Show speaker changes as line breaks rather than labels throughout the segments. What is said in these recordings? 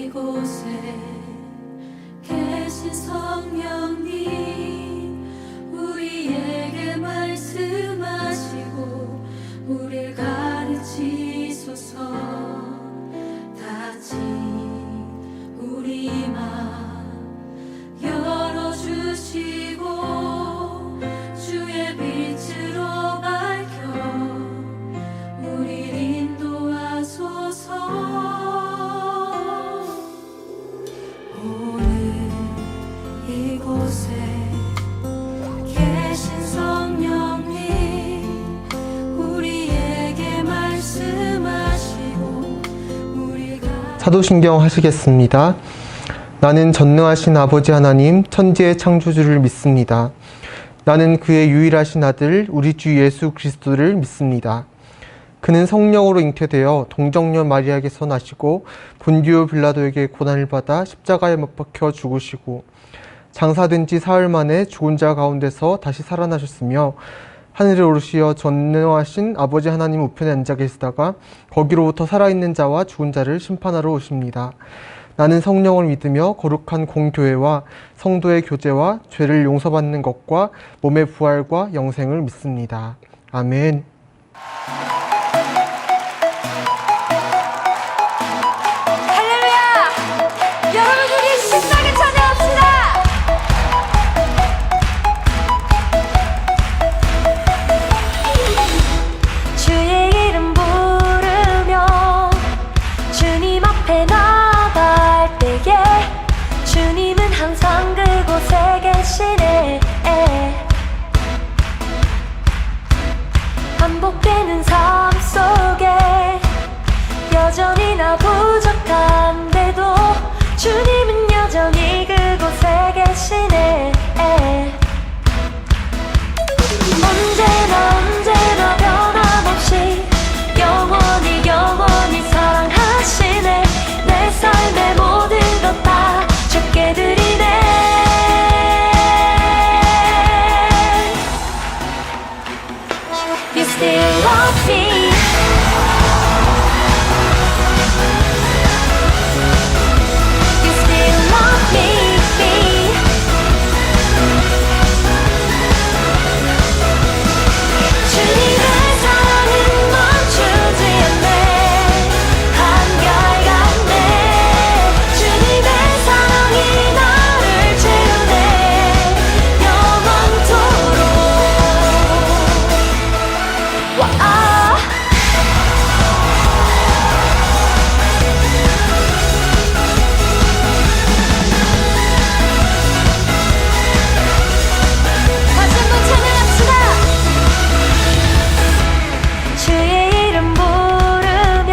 이곳에 계신 성령님, 우리에게 말씀하시고 우리를 가르치소서. 다시 우리 맘 열어주시고 주의 빛으로 밝혀 우리를 인도하소서. 오늘 이곳에 계신 성령님, 우리에게 말씀하시고 우리가
사도신경 하시겠습니다. 나는 전능하신 아버지 하나님, 천지의 창조주를 믿습니다. 나는 그의 유일하신 아들, 우리 주 예수 그리스도를 믿습니다. 그는 성령으로 잉태되어 동정녀 마리아에게서 나시고 본디오 빌라도에게 고난을 받아 십자가에 못 박혀 죽으시고 장사된 지 사흘 만에 죽은 자 가운데서 다시 살아나셨으며 하늘에 오르시어 전능하신 아버지 하나님 우편에 앉아 계시다가 거기로부터 살아있는 자와 죽은 자를 심판하러 오십니다. 나는 성령을 믿으며 거룩한 공교회와 성도의 교제와 죄를 용서받는 것과 몸의 부활과 영생을 믿습니다. 아멘.
할렐루야! 여러분, 우리 신나게 찬양합시다! 주의 이름 부르며 주님 앞에 나갈 때에 주님은 항상 그곳에 계시네. 반복되는 삶 속에 여전히 나 부족한데도 주님은 여전히 그곳에 계시네. 언제나 변함없이 영원히 사랑하시네. 내 삶의 모든 것 다 주께 드리네. You still love me. You still love me. 주님의 사랑은 멈추지 않네. 한결같네. 주님의 사랑이 나를 채우네. 영원토록. 와. 다시 한번 찬양합시다. 주의 이름 부르며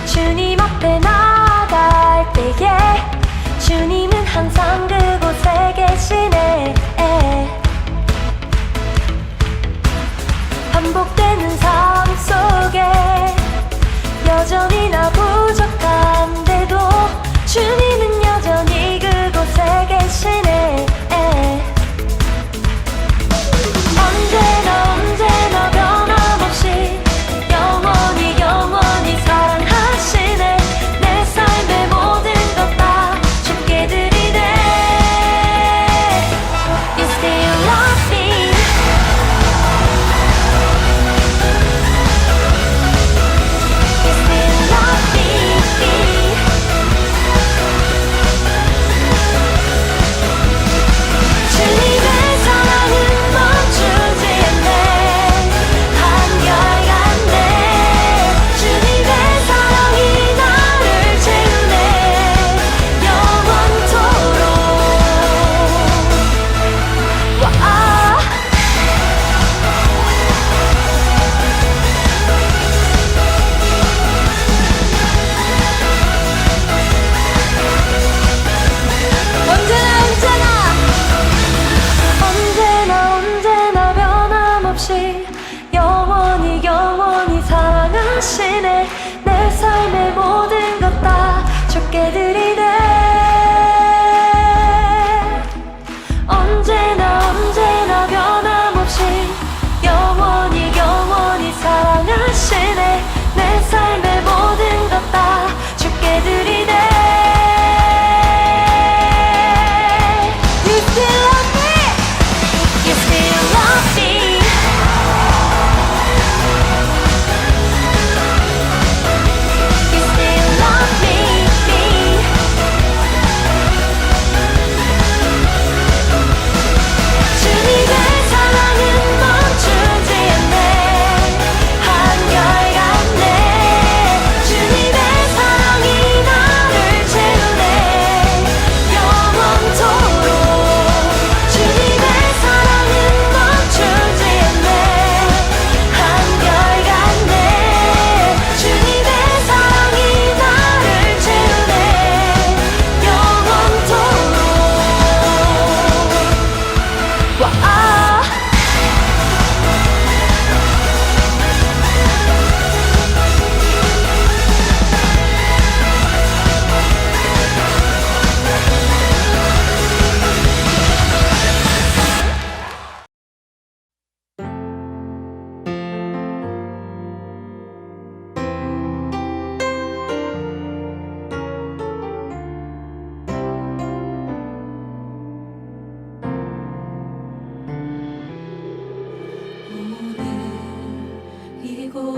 주님 앞에 나갈 때에 주님은 항상 그곳에 계시네. 반복되는 삶 속에 여전히 나 부족한데도 주님은 여전히 그곳에 계시네. 언제나 변함없이 영원히 사랑하시네. 내 삶의 모든 것 다 주께 드리네. You still love me. You still love me. 주님의 사랑은 멈추지 않네. 한결같네. 주님의 사랑이 나를 채우네. 영원토록. 와. 언제나 변함없이 영원히 사랑하시네. 내 삶의 모든 것 다 주께 드리네. 언제나 변함없이 영원히 사랑하시네. 내 삶의 모든 것 다 주께 드리네.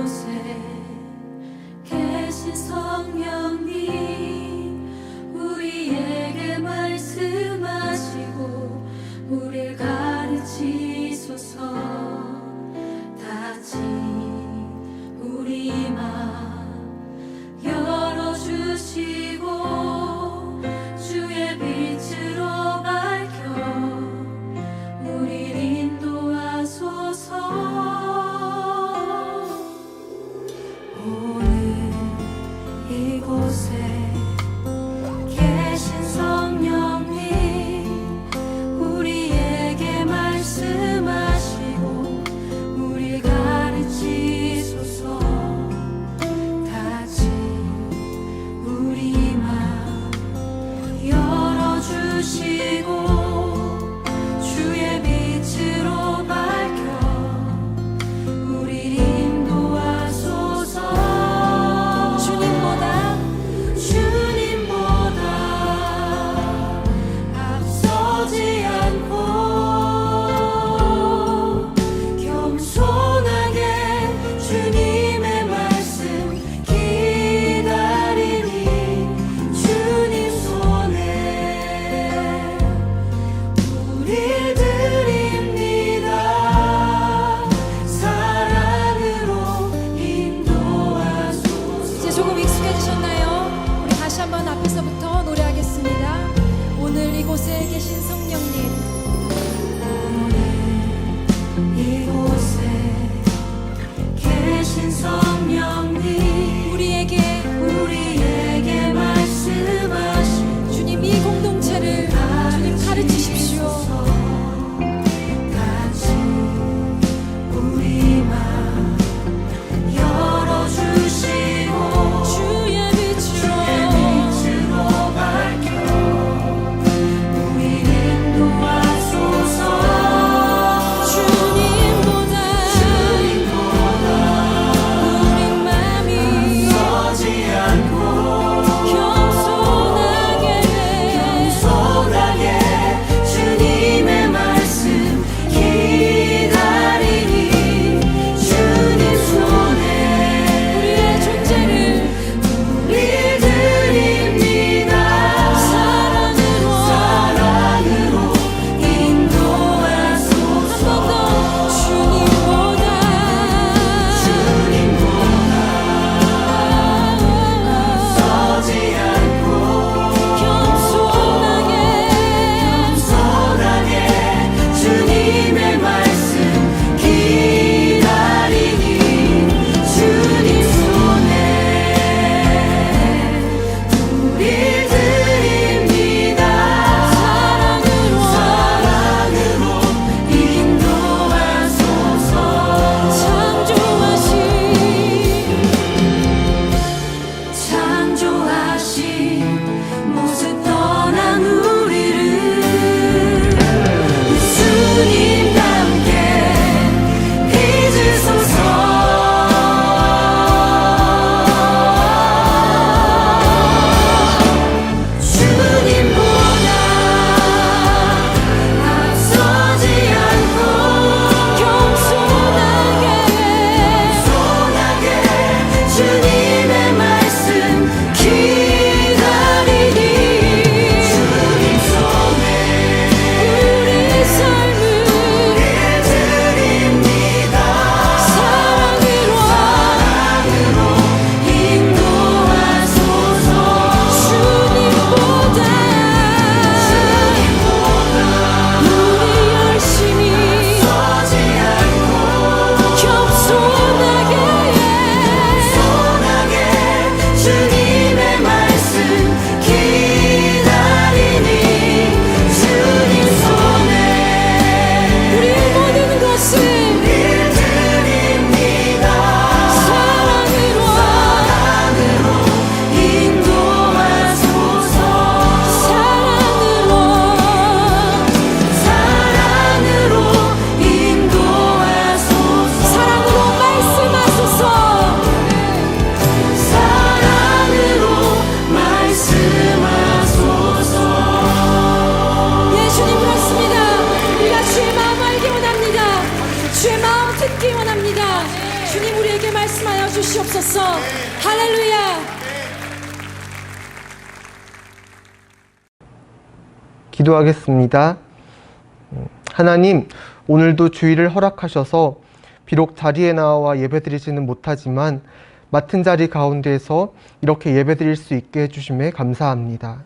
이곳에 계신 성령님 우리에게 말씀하시고 우릴 가르치소서. 다시 우리 맘 열어주시고 주의 빛으로 밝혀 우릴 인도하소서. 오늘 이곳에 계신 성령님 우리에게 말씀하시고 우릴 가르치소서. 다시 우리 맘 열어주시고 주의 빛으로 밝혀 우릴 인도하소서. 주님보다
주옵소서. 할렐루야.
기도하겠습니다. 하나님, 오늘도 주의를 허락하셔서 비록 자리에 나와 예배드리지는 못하지만 맡은 자리 가운데에서 이렇게 예배드릴 수 있게 해주심에 감사합니다.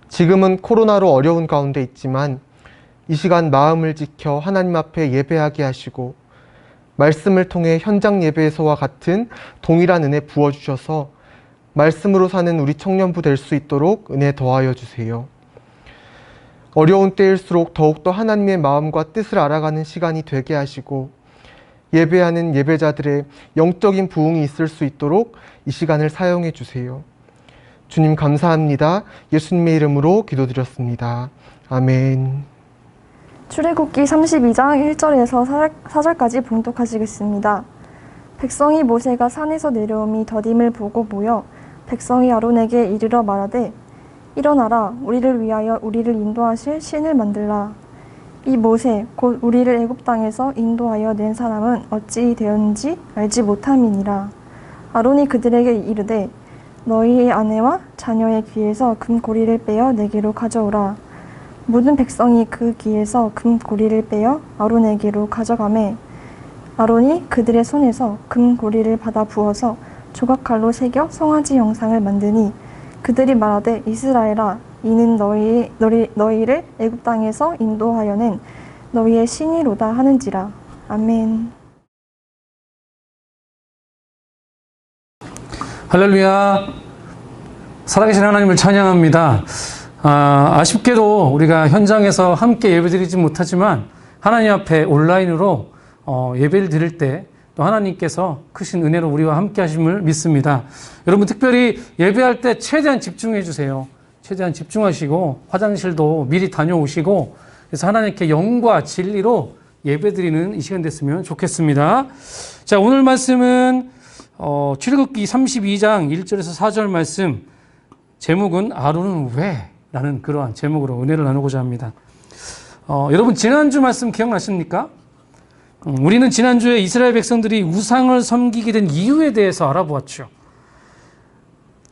지금은 코로나로 어려운 가운데 있지만 이 시간 마음을 지켜 하나님 앞에 예배하게 하시고 말씀을 통해 현장 예배에서와 같은 동일한 은혜 부어주셔서 말씀으로 사는 우리 청년부 될 수 있도록 은혜 더하여 주세요. 어려운 때일수록 더욱더 하나님의 마음과 뜻을 알아가는 시간이 되게 하시고 예배하는 예배자들의 영적인 부흥이 있을 수 있도록 이 시간을 사용해 주세요. 주님 감사합니다. 예수님의 이름으로 기도드렸습니다. 아멘.
출애굽기 32장 1절에서 4절까지 봉독하시겠습니다. 백성이 모세가 산에서 내려옴이 더딤을 보고 모여 백성이 아론에게 이르러 말하되 일어나라 우리를 위하여 우리를 인도하실 신을 만들라. 이 모세 곧 우리를 애굽 땅에서 인도하여 낸 사람은 어찌 되었는지 알지 못함이니라. 아론이 그들에게 이르되 너희의 아내와 자녀의 귀에서 금고리를 빼어 내게로 가져오라. 모든 백성이 그 귀에서 금고리를 빼어 아론에게로 가져가매 아론이 그들의 손에서 금고리를 받아 부어서 조각칼로 새겨 송아지 형상을 만드니 그들이 말하되 이스라엘아 이는 너희를 애굽 땅에서 인도하여 낸 너희의 신이로다 하는지라. 아멘.
할렐루야. 살아계신 하나님을 찬양합니다. 아쉽게도 우리가 현장에서 함께 예배드리지 못하지만 하나님 앞에 온라인으로 예배를 드릴 때 또 하나님께서 크신 은혜로 우리와 함께 하심을 믿습니다. 여러분 특별히 예배할 때 최대한 집중해 주세요. 최대한 집중하시고 화장실도 미리 다녀오시고 그래서 하나님께 영과 진리로 예배드리는 이 시간 됐으면 좋겠습니다. 자, 오늘 말씀은 출애굽기 32장 1절에서 4절 말씀, 제목은 아론은 왜? 라는 그러한 제목으로 은혜를 나누고자 합니다. 여러분 지난주 말씀 기억나십니까? 우리는 지난주에 이스라엘 백성들이 우상을 섬기게 된 이유에 대해서 알아보았죠.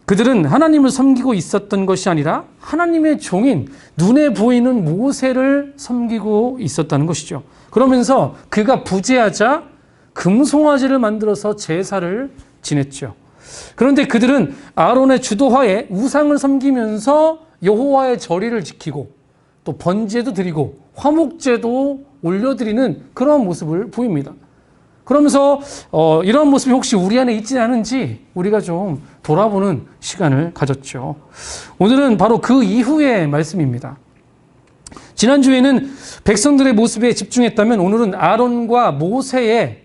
그들은 하나님을 섬기고 있었던 것이 아니라 하나님의 종인 눈에 보이는 모세를 섬기고 있었다는 것이죠. 그러면서 그가 부재하자 금송아지를 만들어서 제사를 지냈죠. 그런데 그들은 아론의 주도하에 우상을 섬기면서 여호와의 절의를 지키고 또 번제도 드리고 화목제도 올려드리는 그런 모습을 보입니다. 그러면서 이런 모습이 혹시 우리 안에 있지 않은지 우리가 좀 돌아보는 시간을 가졌죠. 오늘은 바로 그 이후의 말씀입니다. 지난주에는 백성들의 모습에 집중했다면 오늘은 아론과 모세의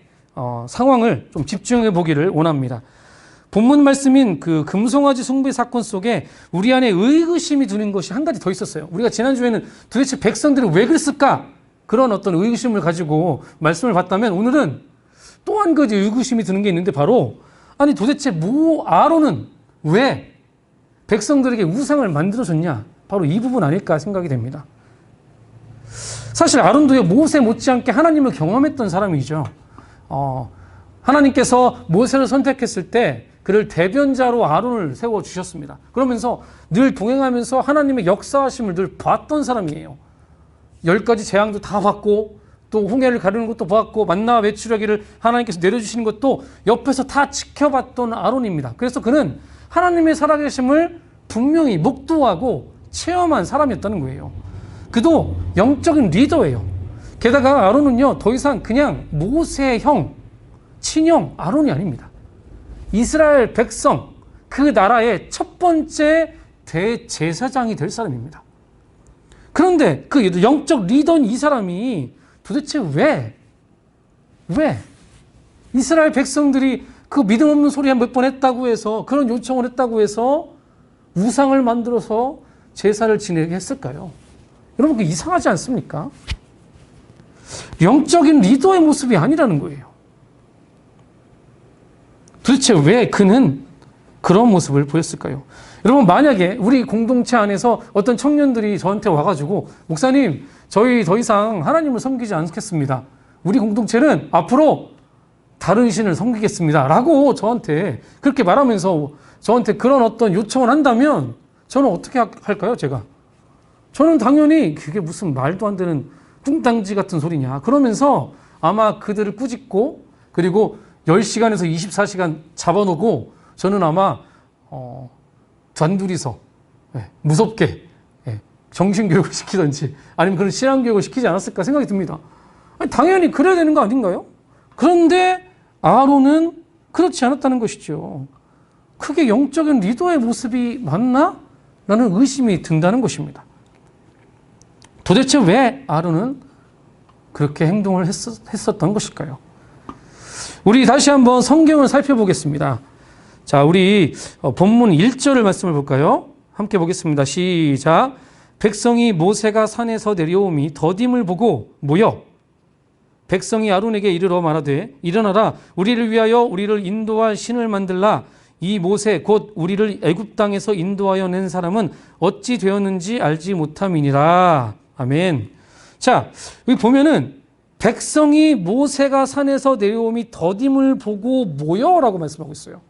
상황을 좀 집중해 보기를 원합니다. 본문 말씀인 그 금송아지 숭배 사건 속에 우리 안에 의구심이 드는 것이 한 가지 더 있었어요. 우리가 지난주에는 도대체 백성들이 왜 그랬을까? 그런 어떤 의구심을 가지고 말씀을 봤다면 오늘은 또 한 가지 의구심이 드는 게 있는데 바로 아니 도대체 아론은 왜 백성들에게 우상을 만들어줬냐? 바로 이 부분 아닐까 생각이 됩니다. 사실 아론도요 모세 못지않게 하나님을 경험했던 사람이죠. 하나님께서 모세를 선택했을 때 그를 대변자로 아론을 세워주셨습니다. 그러면서 늘 동행하면서 하나님의 역사하심을 늘 봤던 사람이에요. 10가지 재앙도 다 봤고 또 홍해를 가르는 것도 봤고 만나와 메추라기를 하나님께서 내려주시는 것도 옆에서 다 지켜봤던 아론입니다. 그래서 그는 하나님의 살아계심을 분명히 목도하고 체험한 사람이었다는 거예요. 그도 영적인 리더예요. 게다가 아론은요 더 이상 그냥 모세의 형, 친형 아론이 아닙니다. 이스라엘 백성, 그 나라의 첫 번째 대제사장이 될 사람입니다. 그런데 그 영적 리더인 이 사람이 도대체 왜 이스라엘 백성들이 그 믿음 없는 소리 몇 번 했다고 해서 그런 요청을 했다고 해서 우상을 만들어서 제사를 지내게 했을까요? 여러분 그 이상하지 않습니까? 영적인 리더의 모습이 아니라는 거예요. 도대체 왜 그는 그런 모습을 보였을까요? 여러분 만약에 우리 공동체 안에서 어떤 청년들이 저한테 와가지고 목사님 저희 더 이상 하나님을 섬기지 않겠습니다. 우리 공동체는 앞으로 다른 신을 섬기겠습니다 라고 저한테 그렇게 말하면서 저한테 그런 어떤 요청을 한다면 저는 어떻게 할까요? 저는 당연히 그게 무슨 말도 안 되는 뚱땅지 같은 소리냐 그러면서 아마 그들을 꾸짖고 그리고 10시간에서 24시간 잡아놓고 저는 아마 단둘이서 무섭게 정신교육을 시키든지 아니면 그런 신앙교육을 시키지 않았을까 생각이 듭니다. 아니, 당연히 그래야 되는 거 아닌가요? 그런데 아론은 그렇지 않았다는 것이죠. 크게 영적인 리더의 모습이 맞나? 라는 의심이 든다는 것입니다. 도대체 왜 아론은 그렇게 행동을 했었던 것일까요? 우리 다시 한번 성경을 살펴보겠습니다. 자, 우리 본문 1절을 말씀을 볼까요? 함께 보겠습니다. 시작. 백성이 모세가 산에서 내려오미 더딤을 보고 모여 백성이 아론에게 이르러 말하되 일어나라 우리를 위하여 우리를 인도할 신을 만들라 이 모세 곧 우리를 애굽 땅에서 인도하여 낸 사람은 어찌 되었는지 알지 못함이니라. 아멘. 자, 여기 보면은 백성이 모세가 산에서 내려오미 더딤을 보고 모여라고 말씀하고 있어요.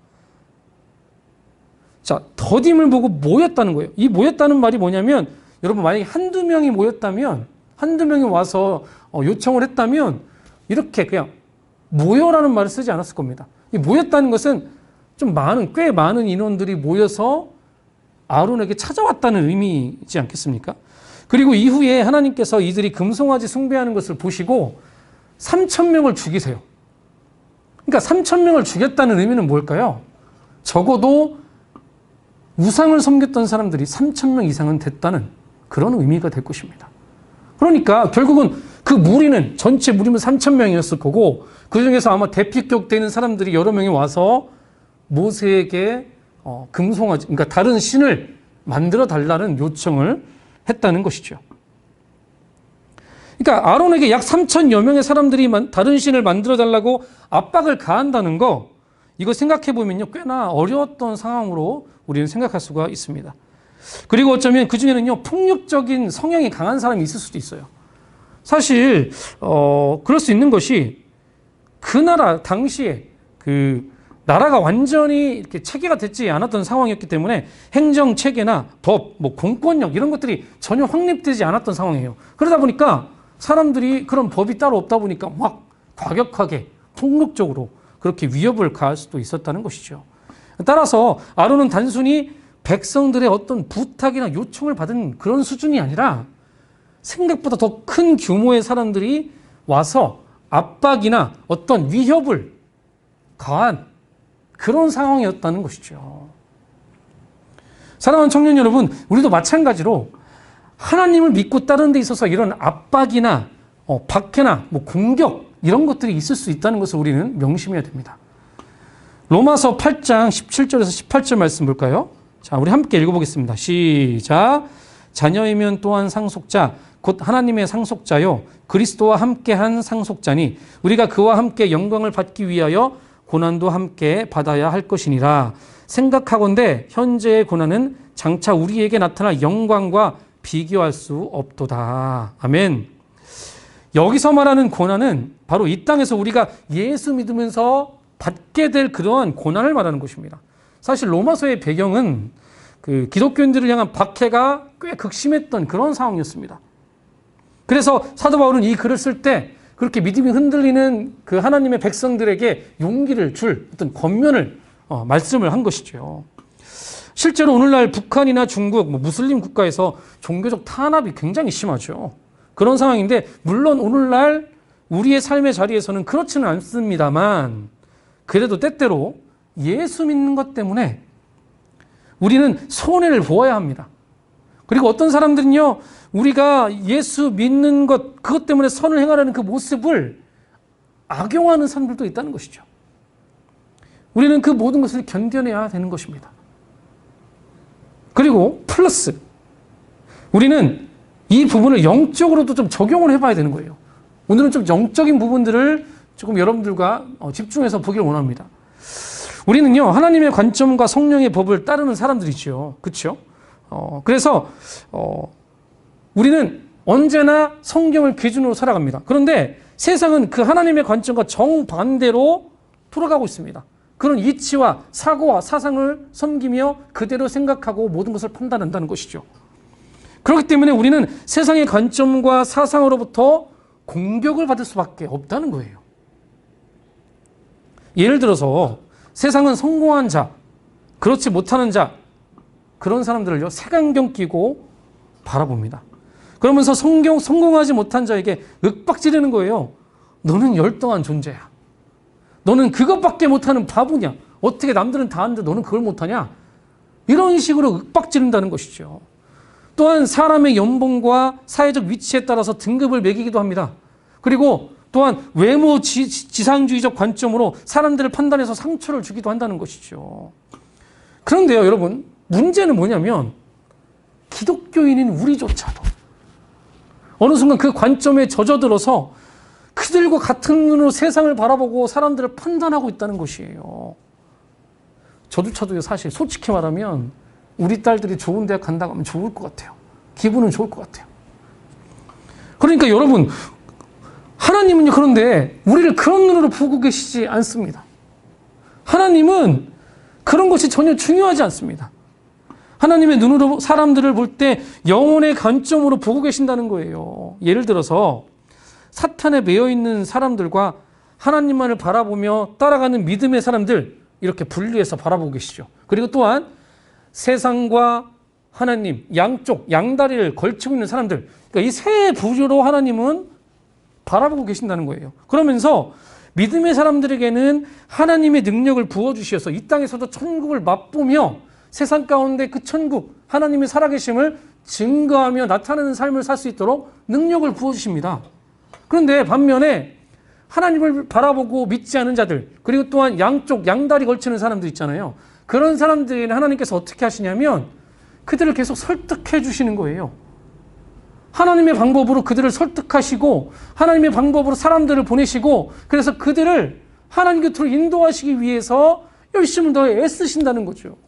자, 더딤을 보고 모였다는 거예요. 이 모였다는 말이 뭐냐면 여러분 만약에 한두 명이 모였다면 한두 명이 와서 요청을 했다면 이렇게 그냥 모여라는 말을 쓰지 않았을 겁니다. 이 모였다는 것은 좀 꽤 많은 인원들이 모여서 아론에게 찾아왔다는 의미이지 않겠습니까? 그리고 이후에 하나님께서 이들이 금송아지 숭배하는 것을 보시고 3,000명을 죽이세요. 그러니까 3,000명을 죽였다는 의미는 뭘까요? 적어도 우상을 섬겼던 사람들이 3,000명 이상은 됐다는 그런 의미가 될 것입니다. 그러니까 결국은 그 무리는 전체 무리면 3,000명이었을 거고 그 중에서 아마 대피격 되는 사람들이 여러 명이 와서 모세에게 금송아지, 그러니까 다른 신을 만들어 달라는 요청을 했다는 것이죠. 그러니까 아론에게 약 3,000여 명의 사람들이 다른 신을 만들어 달라고 압박을 가한다는 거, 이거 생각해 보면요 꽤나 어려웠던 상황으로 우리는 생각할 수가 있습니다. 그리고 어쩌면 그 중에는요 폭력적인 성향이 강한 사람이 있을 수도 있어요. 사실 그럴 수 있는 것이 그 나라 당시에 그 나라가 완전히 이렇게 체계가 되지 않았던 상황이었기 때문에 행정 체계나 법, 공권력 이런 것들이 전혀 확립되지 않았던 상황이에요. 그러다 보니까 사람들이 그런 법이 따로 없다 보니까 막 과격하게 폭력적으로 그렇게 위협을 가할 수도 있었다는 것이죠. 따라서 아론은 단순히 백성들의 어떤 부탁이나 요청을 받은 그런 수준이 아니라 생각보다 더 큰 규모의 사람들이 와서 압박이나 어떤 위협을 가한 그런 상황이었다는 것이죠. 사랑하는 청년 여러분, 우리도 마찬가지로 하나님을 믿고 따르는 데 있어서 이런 압박이나 박해나 공격 이런 것들이 있을 수 있다는 것을 우리는 명심해야 됩니다. 로마서 8장 17절에서 18절 말씀 볼까요? 자, 우리 함께 읽어보겠습니다. 시작. 자녀이면 또한 상속자 곧 하나님의 상속자요 그리스도와 함께한 상속자니 우리가 그와 함께 영광을 받기 위하여 고난도 함께 받아야 할 것이니라. 생각하건대 현재의 고난은 장차 우리에게 나타날 영광과 비교할 수 없도다. 아멘. 여기서 말하는 고난은 바로 이 땅에서 우리가 예수 믿으면서 받게 될 그러한 고난을 말하는 것입니다. 사실 로마서의 배경은 그 기독교인들을 향한 박해가 꽤 극심했던 그런 상황이었습니다. 그래서 사도 바울은 이 글을 쓸 때 그렇게 믿음이 흔들리는 그 하나님의 백성들에게 용기를 줄 어떤 권면을 말씀을 한 것이죠. 실제로 오늘날 북한이나 중국, 무슬림 국가에서 종교적 탄압이 굉장히 심하죠. 그런 상황인데 물론 오늘날 우리의 삶의 자리에서는 그렇지는 않습니다만 그래도 때때로 예수 믿는 것 때문에 우리는 손해를 보아야 합니다. 그리고 어떤 사람들은요, 우리가 예수 믿는 것, 그것 때문에 선을 행하려는 그 모습을 악용하는 사람들도 있다는 것이죠. 우리는 그 모든 것을 견뎌내야 되는 것입니다. 그리고 플러스, 우리는 이 부분을 영적으로도 좀 적용을 해봐야 되는 거예요. 오늘은 좀 영적인 부분들을 조금 여러분들과 집중해서 보기를 원합니다. 우리는요, 하나님의 관점과 성령의 법을 따르는 사람들이죠. 그렇죠? 그래서 우리는 언제나 성경을 기준으로 살아갑니다. 그런데 세상은 그 하나님의 관점과 정반대로 돌아가고 있습니다. 그런 이치와 사고와 사상을 섬기며 그대로 생각하고 모든 것을 판단한다는 것이죠. 그렇기 때문에 우리는 세상의 관점과 사상으로부터 공격을 받을 수밖에 없다는 거예요. 예를 들어서 세상은 성공한 자, 그렇지 못하는 자, 그런 사람들을요, 색안경 끼고 바라봅니다. 그러면서 성공하지 못한 자에게 윽박지르는 거예요. 너는 열등한 존재야. 너는 그것밖에 못하는 바보냐. 어떻게 남들은 다 하는데 너는 그걸 못하냐. 이런 식으로 윽박지른다는 것이죠. 또한 사람의 연봉과 사회적 위치에 따라서 등급을 매기기도 합니다. 그리고 또한 외모 지상주의적 관점으로 사람들을 판단해서 상처를 주기도 한다는 것이죠. 그런데요, 여러분, 문제는 뭐냐면 기독교인인 우리조차도 어느 순간 그 관점에 젖어들어서 그들과 같은 눈으로 세상을 바라보고 사람들을 판단하고 있다는 것이에요. 저조차도요, 사실 솔직히 말하면 우리 딸들이 좋은 대학 간다고 하면 좋을 것 같아요. 기분은 좋을 것 같아요. 그러니까 여러분, 하나님은요, 그런데 우리를 그런 눈으로 보고 계시지 않습니다. 하나님은 그런 것이 전혀 중요하지 않습니다. 하나님의 눈으로 사람들을 볼 때 영혼의 관점으로 보고 계신다는 거예요. 예를 들어서 사탄에 매여 있는 사람들과 하나님만을 바라보며 따라가는 믿음의 사람들, 이렇게 분리해서 바라보고 계시죠. 그리고 또한 세상과 하나님, 양쪽, 양다리를 걸치고 있는 사람들, 그러니까 이 세 부류로 하나님은 바라보고 계신다는 거예요. 그러면서 믿음의 사람들에게는 하나님의 능력을 부어주셔서 이 땅에서도 천국을 맛보며 세상 가운데 그 천국, 하나님의 살아계심을 증거하며 나타내는 삶을 살 수 있도록 능력을 부어주십니다. 그런데 반면에 하나님을 바라보고 믿지 않은 자들, 그리고 또한 양쪽, 양다리 걸치는 사람들 있잖아요. 그런 사람들에게는 하나님께서 어떻게 하시냐면 그들을 계속 설득해 주시는 거예요. 하나님의 방법으로 그들을 설득하시고 하나님의 방법으로 사람들을 보내시고 그래서 그들을 하나님 곁으로 인도하시기 위해서 열심을 더 애쓰신다는 거죠.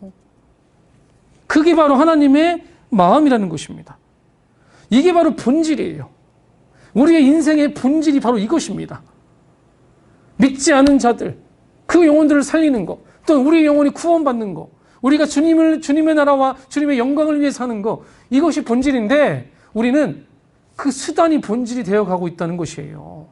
그게 바로 하나님의 마음이라는 것입니다. 이게 바로 본질이에요. 우리의 인생의 본질이 바로 이것입니다. 믿지 않은 자들, 그 영혼들을 살리는 것, 또 우리의 영혼이 구원받는 것, 우리가 주님의 나라와 주님의 영광을 위해 사는 것, 이것이 본질인데 우리는 그 수단이 본질이 되어가고 있다는 것이에요.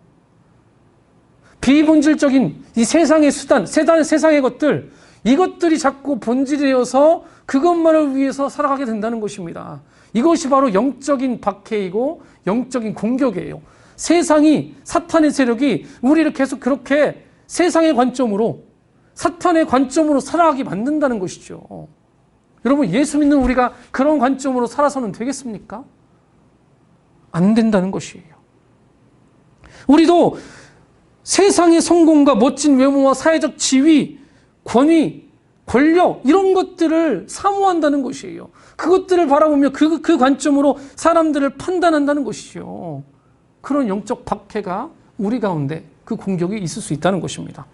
비본질적인 이 세상의 수단, 세상의 것들, 이것들이 자꾸 본질이 되어서 그것만을 위해서 살아가게 된다는 것입니다. 이것이 바로 영적인 박해이고 영적인 공격이에요. 세상이, 사탄의 세력이 우리를 계속 그렇게 세상의 관점으로, 사탄의 관점으로 살아가게 만든다는 것이죠. 여러분, 예수 믿는 우리가 그런 관점으로 살아서는 되겠습니까? 안 된다는 것이에요. 우리도 세상의 성공과 멋진 외모와 사회적 지위, 권위, 권력, 이런 것들을 사모한다는 것이에요. 그것들을 바라보며 그 관점으로 사람들을 판단한다는 것이죠. 그런 영적 박해가 우리 가운데 그 공격이 있을 수 있다는 것입니다.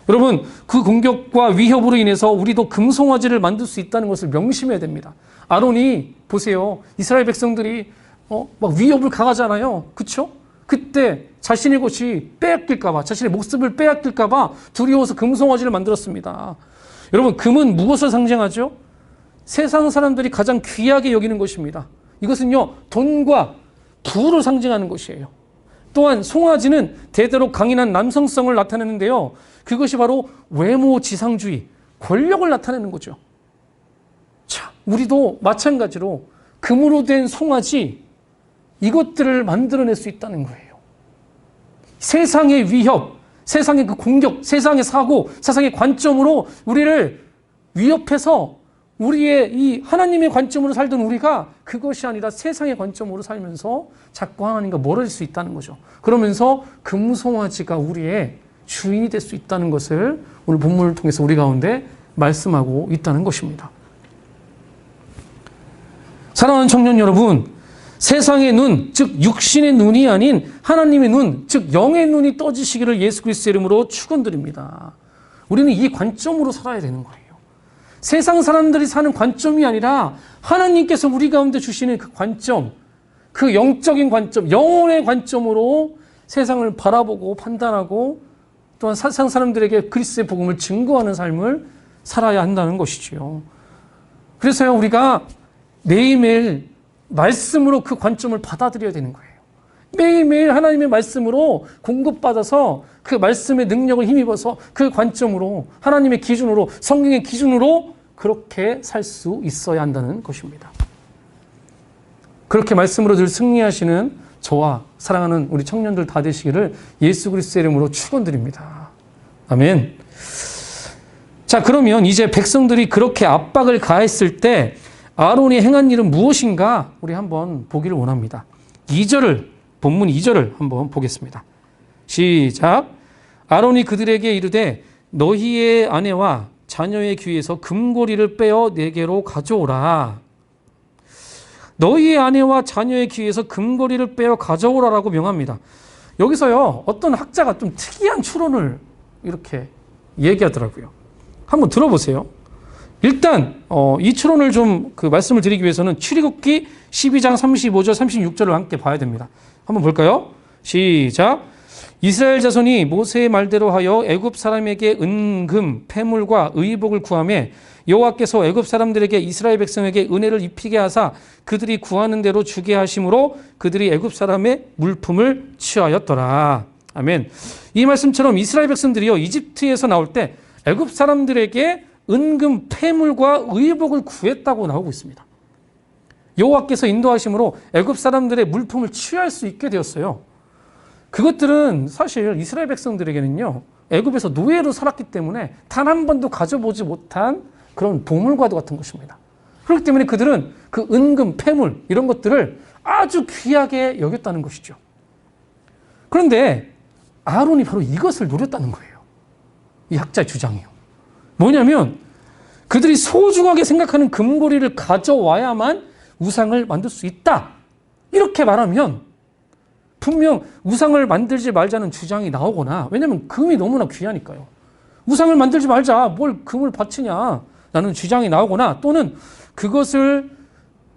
여러분, 그 공격과 위협으로 인해서 우리도 금송아지를 만들 수 있다는 것을 명심해야 됩니다. 아론이 보세요. 이스라엘 백성들이 막 위협을 가하잖아요. 그렇죠? 그때 자신의 것이 빼앗길까봐, 자신의 목숨을 빼앗길까봐 두려워서 금송아지를 만들었습니다. 여러분, 금은 무엇을 상징하죠? 세상 사람들이 가장 귀하게 여기는 것입니다. 이것은요, 돈과 부를 상징하는 것이에요. 또한 송아지는 대대로 강인한 남성성을 나타내는데요. 그것이 바로 외모 지상주의, 권력을 나타내는 거죠. 자, 우리도 마찬가지로 금으로 된 송아지, 이것들을 만들어낼 수 있다는 거예요. 세상의 위협, 세상의 그 공격, 세상의 사고, 세상의 관점으로 우리를 위협해서 우리의 이 하나님의 관점으로 살던 우리가 그것이 아니라 세상의 관점으로 살면서 자꾸 하나님과 멀어질 수 있다는 거죠. 그러면서 금송아지가 우리의 주인이 될 수 있다는 것을 오늘 본문을 통해서 우리 가운데 말씀하고 있다는 것입니다. 사랑하는 청년 여러분, 세상의 눈, 즉 육신의 눈이 아닌 하나님의 눈, 즉 영의 눈이 떠지시기를 예수 그리스도의 이름으로 축원드립니다. 우리는 이 관점으로 살아야 되는 거예요. 세상 사람들이 사는 관점이 아니라 하나님께서 우리 가운데 주시는 그 관점, 그 영적인 관점, 영혼의 관점으로 세상을 바라보고 판단하고 또한 세상 사람들에게 그리스도의 복음을 증거하는 삶을 살아야 한다는 것이지요. 그래서요, 우리가 매일매일 말씀으로 그 관점을 받아들여야 되는 거예요. 매일매일 하나님의 말씀으로 공급받아서 그 말씀의 능력을 힘입어서 그 관점으로, 하나님의 기준으로, 성경의 기준으로 그렇게 살 수 있어야 한다는 것입니다. 그렇게 말씀으로 늘 승리하시는 저와 사랑하는 우리 청년들 다 되시기를 예수 그리스도의 이름으로 축원드립니다. 아멘. 자, 그러면 이제 백성들이 그렇게 압박을 가했을 때 아론이 행한 일은 무엇인가 우리 한번 보기를 원합니다. 본문 2절을 한번 보겠습니다. 시작. 아론이 그들에게 이르되 너희의 아내와 자녀의 귀에서 금고리를 빼어 내게로 가져오라. 너희의 아내와 자녀의 귀에서 금고리를 빼어 가져오라라고 명합니다. 여기서요, 어떤 학자가 좀 특이한 추론을 이렇게 얘기하더라고요. 한번 들어보세요. 일단 이 추론을 좀 말씀을 드리기 위해서는 출애굽기 12장 35절 36절을 함께 봐야 됩니다. 한번 볼까요? 시작. 이스라엘 자손이 모세의 말대로 하여 애굽 사람에게 은금, 패물과 의복을 구하매 여호와께서 애굽 사람들에게 이스라엘 백성에게 은혜를 입히게 하사 그들이 구하는 대로 주게 하심으로 그들이 애굽 사람의 물품을 취하였더라. 아멘. 이 말씀처럼 이스라엘 백성들이요, 이집트에서 나올 때 애굽 사람들에게 은금, 패물과 의복을 구했다고 나오고 있습니다. 여호와께서 인도하심으로 애굽 사람들의 물품을 취할 수 있게 되었어요. 그것들은 사실 이스라엘 백성들에게는요, 애굽에서 노예로 살았기 때문에 단 한 번도 가져보지 못한 그런 보물과도 같은 것입니다. 그렇기 때문에 그들은 그 은금, 패물 이런 것들을 아주 귀하게 여겼다는 것이죠. 그런데 아론이 바로 이것을 노렸다는 거예요. 이 학자의 주장이요. 뭐냐면 그들이 소중하게 생각하는 금고리를 가져와야만 우상을 만들 수 있다. 이렇게 말하면 분명 우상을 만들지 말자는 주장이 나오거나, 왜냐하면 금이 너무나 귀하니까요. 우상을 만들지 말자, 뭘 금을 바치냐 라는 주장이 나오거나, 또는 그것을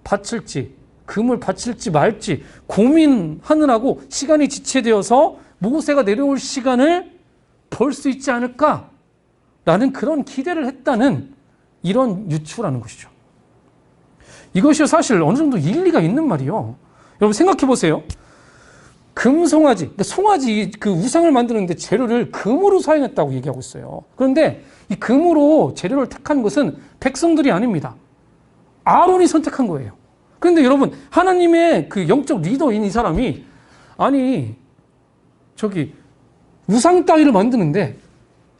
바칠지, 금을 바칠지 말지 고민하느라고 시간이 지체되어서 모세가 내려올 시간을 벌 수 있지 않을까라는 그런 기대를 했다는 이런 유추라는 것이죠. 이것이 사실 어느 정도 일리가 있는 말이요. 여러분 생각해 보세요. 금송아지, 그러니까 송아지 그 우상을 만드는데 재료를 금으로 사용했다고 얘기하고 있어요. 그런데 이 금으로 재료를 택한 것은 백성들이 아닙니다. 아론이 선택한 거예요. 그런데 여러분, 하나님의 그 영적 리더인 이 사람이, 아니 저기 우상 따위를 만드는데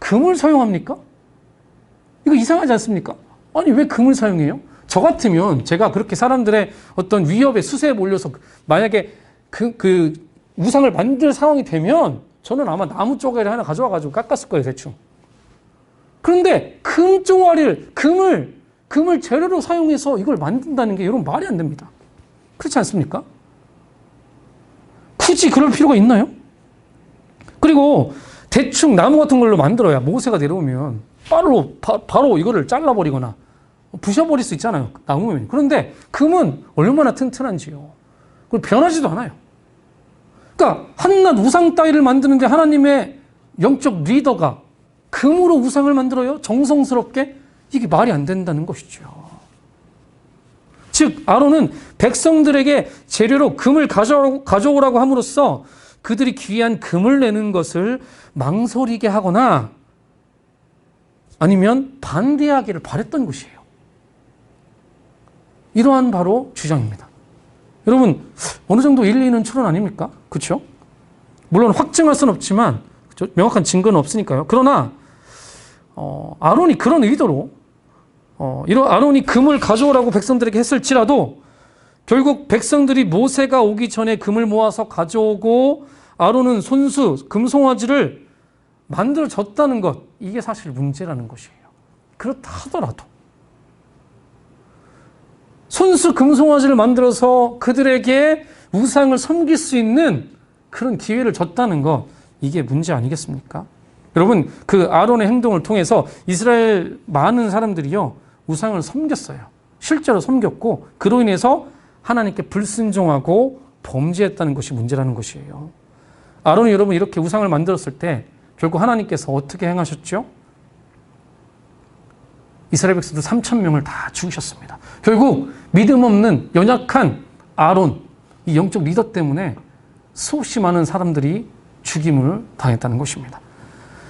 금을 사용합니까? 이거 이상하지 않습니까? 아니 왜 금을 사용해요? 저 같으면 제가 그렇게 사람들의 어떤 위협에 수세에 몰려서 만약에 그 우상을 만들 상황이 되면 저는 아마 나무 쪼가리 하나 가져와가지고 깎았을 거예요, 대충. 그런데 금 쪼가리를, 금을 재료로 사용해서 이걸 만든다는 게 여러분 말이 안 됩니다. 그렇지 않습니까? 굳이 그럴 필요가 있나요? 그리고 대충 나무 같은 걸로 만들어야 모세가 내려오면 바로 이거를 잘라버리거나 부셔버릴 수 있잖아요, 나무면. 그런데 금은 얼마나 튼튼한지요. 그리고 변하지도 않아요. 그러니까 한낱 우상 따위를 만드는데 하나님의 영적 리더가 금으로 우상을 만들어요? 정성스럽게? 이게 말이 안 된다는 것이죠. 즉 아론은 백성들에게 재료로 금을 가져오라고 함으로써 그들이 귀한 금을 내는 것을 망설이게 하거나 아니면 반대하기를 바랬던 것이에요. 이러한 바로 주장입니다. 여러분, 어느 정도 일리 있는 추론 아닙니까? 그렇죠? 물론 확증할 수는 없지만, 그렇죠? 명확한 증거는 없으니까요. 그러나 아론이 그런 의도로 아론이 금을 가져오라고 백성들에게 했을지라도 결국 백성들이 모세가 오기 전에 금을 모아서 가져오고 아론은 손수 금송아지를 만들어졌다는 것, 이게 사실 문제라는 것이에요. 그렇다 하더라도 손수 금송아지를 만들어서 그들에게 우상을 섬길 수 있는 그런 기회를 줬다는 것, 이게 문제 아니겠습니까? 여러분, 그 아론의 행동을 통해서 이스라엘 많은 사람들이요, 우상을 섬겼어요. 실제로 섬겼고 그로 인해서 하나님께 불순종하고 범죄했다는 것이 문제라는 것이에요. 아론이 여러분 이렇게 우상을 만들었을 때 결국 하나님께서 어떻게 행하셨죠? 이스라엘 백성들 3,000명을 다 죽이셨습니다. 결국 믿음 없는 연약한 아론, 이 영적 리더 때문에 수없이 많은 사람들이 죽임을 당했다는 것입니다.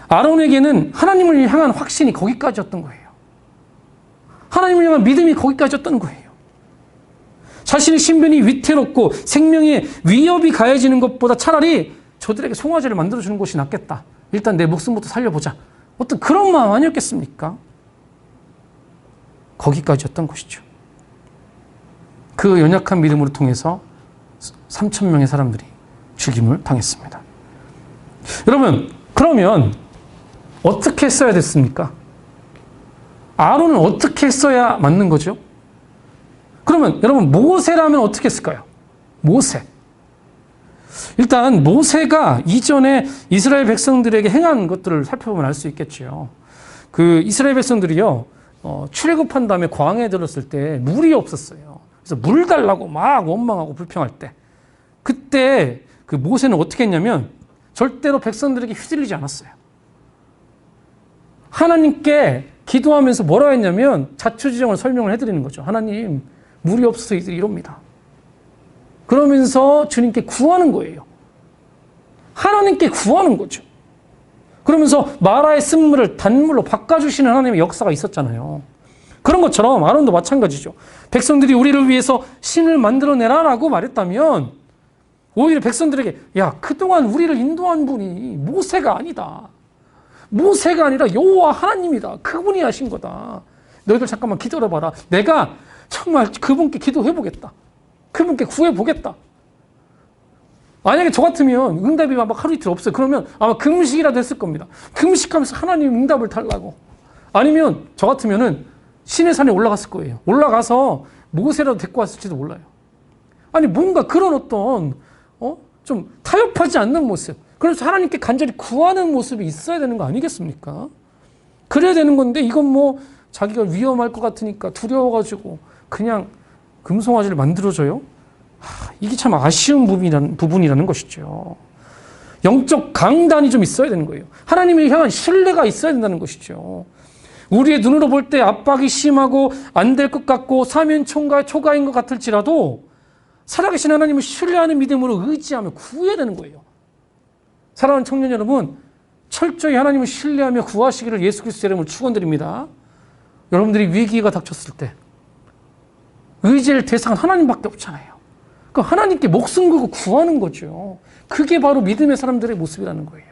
아론에게는 하나님을 향한 확신이 거기까지였던 거예요. 하나님을 향한 믿음이 거기까지였던 거예요. 자신의 신변이 위태롭고 생명에 위협이 가해지는 것보다 차라리 저들에게 송아지를 만들어주는 것이 낫겠다. 일단 내 목숨부터 살려보자. 어떤 그런 마음 아니었겠습니까? 거기까지였던 것이죠. 그 연약한 믿음으로 통해서 3,000명의 사람들이 죽임을 당했습니다. 여러분, 그러면 어떻게 했어야 됐습니까? 아론은 어떻게 했어야 맞는 거죠? 그러면 여러분, 모세라면 어떻게 했을까요? 모세. 일단 모세가 이전에 이스라엘 백성들에게 행한 것들을 살펴보면 알 수 있겠죠. 그 이스라엘 백성들이요, 출애굽한 다음에 광야에 들었을 때 물이 없었어요. 그래서 물 달라고 막 원망하고 불평할 때, 그때 그 모세는 어떻게 했냐면 절대로 백성들에게 휘둘리지 않았어요. 하나님께 기도하면서 뭐라 했냐면 자초지종을 설명을 해드리는 거죠. 하나님, 물이 없어서 이들이 이럽니다. 그러면서 주님께 구하는 거예요. 하나님께 구하는 거죠. 그러면서 마라의 쓴물을 단물로 바꿔주시는 하나님의 역사가 있었잖아요. 그런 것처럼 아론도 마찬가지죠. 백성들이 우리를 위해서 신을 만들어내라라고 말했다면 오히려 백성들에게, 야, 그동안 우리를 인도한 분이 모세가 아니다. 모세가 아니라 여호와 하나님이다. 그분이 하신 거다. 너희들 잠깐만 기다려봐라. 내가 정말 그분께 기도해보겠다. 그분께 구해보겠다. 만약에 저 같으면 응답이 막 하루 이틀 없어요. 그러면 아마 금식이라도 했을 겁니다. 금식하면서 하나님 응답을 달라고. 아니면 저 같으면은 신의 산에 올라갔을 거예요. 올라가서 모세라도 데리고 왔을지도 몰라요. 아니, 뭔가 그런 어떤 좀 타협하지 않는 모습, 그래서 하나님께 간절히 구하는 모습이 있어야 되는 거 아니겠습니까? 그래야 되는 건데, 이건 뭐 자기가 위험할 것 같으니까 두려워가지고 그냥 금송아지를 만들어줘요? 이게 참 아쉬운 부분이라는 것이죠. 영적 강단이 좀 있어야 되는 거예요. 하나님을 향한 신뢰가 있어야 된다는 것이죠. 우리의 눈으로 볼 때 압박이 심하고 안 될 것 같고 사면총가의 초가인 것 같을지라도 살아계신 하나님을 신뢰하는 믿음으로 의지하며 구해야 되는 거예요. 사랑하는 청년 여러분, 철저히 하나님을 신뢰하며 구하시기를 예수 그리스도의 이름으로 축원드립니다. 여러분들이 위기가 닥쳤을 때 의지할 대상은 하나님밖에 없잖아요. 그 하나님께 목숨 걸고 구하는 거죠. 그게 바로 믿음의 사람들의 모습이라는 거예요.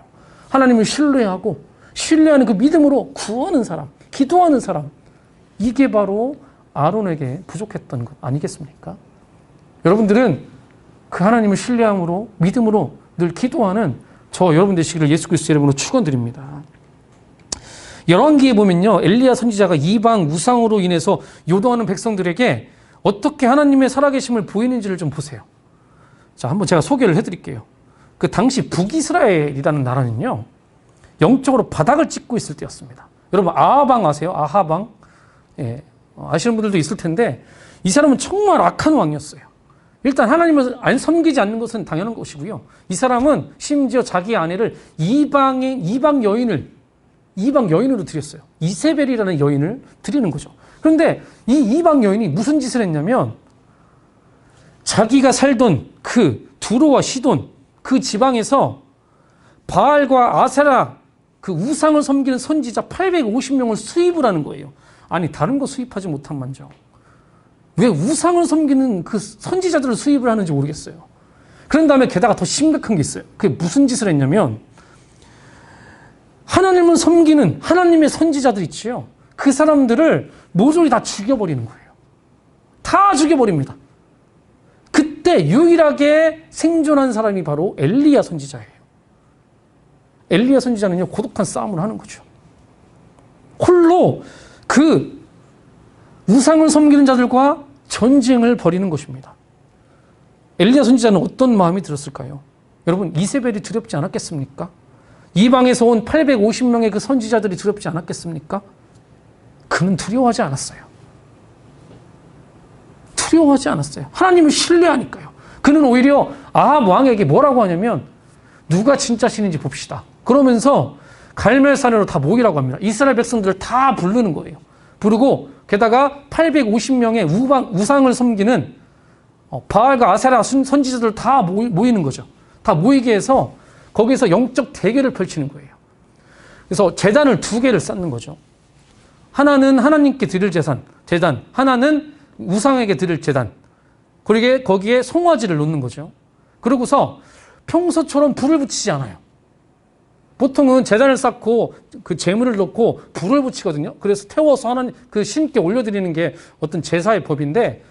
하나님을 신뢰하고 신뢰하는 그 믿음으로 구하는 사람, 기도하는 사람, 이게 바로 아론에게 부족했던 것 아니겠습니까? 여러분들은 그 하나님을 신뢰함으로 믿음으로 늘 기도하는 저 여러분 되시기를 예수 그리스도의 이름으로 축원드립니다. 열왕기에 보면요, 엘리야 선지자가 이방 우상으로 인해서 요동하는 백성들에게 어떻게 하나님의 살아계심을 보이는지를 좀 보세요. 자, 한번 제가 소개를 해드릴게요. 그 당시 북이스라엘이라는 나라는요, 영적으로 바닥을 찍고 있을 때였습니다. 여러분 아하방 아세요? 아하방? 예, 아시는 분들도 있을 텐데 이 사람은 정말 악한 왕이었어요. 일단 하나님을 안 섬기지 않는 것은 당연한 것이고요. 이 사람은 심지어 자기 아내를 이방 여인으로 드렸어요. 이세벨이라는 여인을 드리는 거죠. 그런데 이 이방 여인이 무슨 짓을 했냐면 자기가 살던 그 두로와 시돈 그 지방에서 바알과 아세라 그 우상을 섬기는 선지자 850명을 수입을 하는 거예요. 아니, 다른 거 수입하지 못한 만정 왜 우상을 섬기는 그 선지자들을 수입을 하는지 모르겠어요. 그런 다음에 게다가 더 심각한 게 있어요. 그게 무슨 짓을 했냐면 하나님을 섬기는 하나님의 선지자들 있지요. 그 사람들을 모조리 다 죽여버리는 거예요. 다 죽여버립니다. 그때 유일하게 생존한 사람이 바로 엘리야 선지자예요. 엘리야 선지자는요, 고독한 싸움을 하는 거죠. 홀로 그 우상을 섬기는 자들과 전쟁을 벌이는 것입니다. 엘리야 선지자는 어떤 마음이 들었을까요? 여러분, 이세벨이 두렵지 않았겠습니까? 이방에서 온 850명의 그 선지자들이 두렵지 않았겠습니까? 그는 두려워하지 않았어요. 두려워하지 않았어요. 하나님을 신뢰하니까요. 그는 오히려 아합 왕에게 뭐라고 하냐면 누가 진짜 신인지 봅시다. 그러면서 갈멜산으로 다 모이라고 합니다. 이스라엘 백성들을 다 부르는 거예요. 부르고 게다가 850명의 우상을 섬기는 바알과 아세라 선지자들 다 모이는 거죠. 다 모이게 해서 거기서 영적 대결을 펼치는 거예요. 그래서 제단을 2개를 쌓는 거죠. 하나는 하나님께 드릴 재단, 하나는 우상에게 드릴 재단. 그리고 거기에 송아지를 놓는 거죠. 그러고서 평소처럼 불을 붙이지 않아요. 보통은 제단을 쌓고 그 제물을 넣고 불을 붙이거든요. 그래서 태워서 하나님 그 신께 올려드리는 게 어떤 제사의 법인데,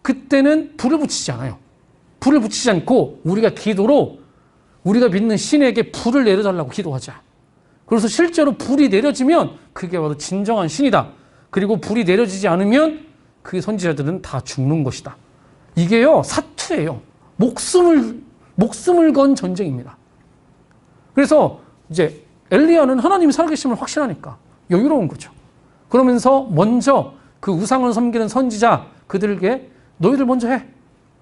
그때는 불을 붙이지 않아요. 불을 붙이지 않고 우리가 기도로 우리가 믿는 신에게 불을 내려달라고 기도하자. 그래서 실제로 불이 내려지면 그게 바로 진정한 신이다. 그리고 불이 내려지지 않으면 그 선지자들은 다 죽는 것이다. 이게요, 사투예요. 목숨을 건 전쟁입니다. 그래서 이제 엘리야는 하나님이 살아계심을 확신하니까 여유로운 거죠. 그러면서 먼저 그 우상을 섬기는 선지자 그들에게 너희들 먼저 해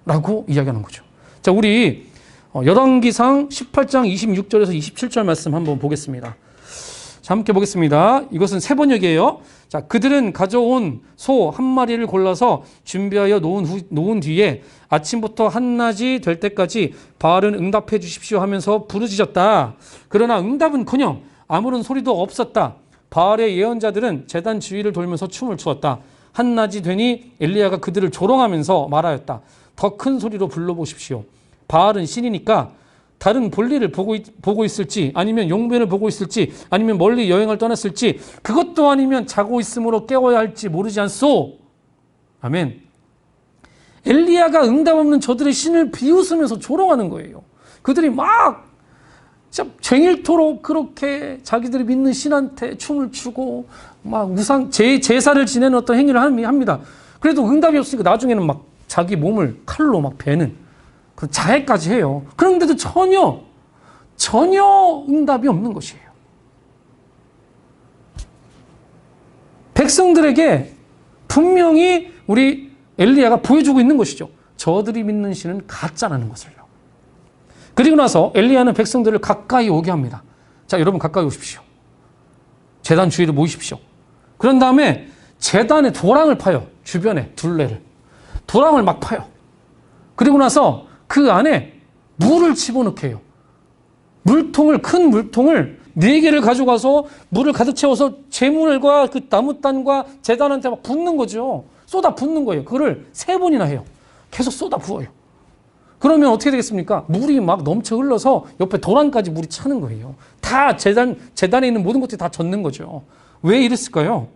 라고 이야기하는 거죠. 자, 우리 열왕기상 18장 26절에서 27절 말씀 한번 보겠습니다. 자, 함께 보겠습니다. 이것은 세 번역이에요. 자, 그들은 가져온 소 한 마리를 골라서 준비하여 놓은 뒤에 아침부터 한낮이 될 때까지 바알은 응답해 주십시오 하면서 부르짖었다. 그러나 응답은커녕 아무런 소리도 없었다. 바알의 예언자들은 제단 주위를 돌면서 춤을 추었다. 한낮이 되니 엘리야가 그들을 조롱하면서 말하였다. 더 큰 소리로 불러보십시오. 바알은 신이니까 다른 볼일을 보고 있을지, 아니면 용변을 보고 있을지, 아니면 멀리 여행을 떠났을지, 그것도 아니면 자고 있으므로 깨워야 할지 모르지 않소. 아멘. 엘리야가 응답 없는 저들의 신을 비웃으면서 조롱하는 거예요. 그들이 막 진짜 쟁일토록 그렇게 자기들이 믿는 신한테 춤을 추고 막 제사를 지내는 어떤 행위를 합니다. 그래도 응답이 없으니까 나중에는 막 자기 몸을 칼로 막 베는 그 자해까지 해요. 그런데도 전혀 응답이 없는 것이에요. 백성들에게 분명히 우리 엘리야가 보여주고 있는 것이죠. 저들이 믿는 신은 가짜라는 것을요. 그리고 나서 엘리야는 백성들을 가까이 오게 합니다. 자, 여러분 가까이 오십시오. 제단 주위를 모이십시오. 그런 다음에 제단에 도랑을 파요. 주변에 둘레를. 도랑을 막 파요. 그리고 나서 그 안에 물을 집어넣게 해요. 큰 물통을 4개를 가져가서 물을 가득 채워서 제물과 그 나무단과 제단한테 막 붓는 거죠. 쏟아 붓는 거예요. 그거를 3번이나 해요. 계속 쏟아 부어요. 그러면 어떻게 되겠습니까? 물이 막 넘쳐 흘러서 옆에 도랑까지 물이 차는 거예요. 다 제단에 있는 모든 것들이 다 젖는 거죠. 왜 이랬을까요?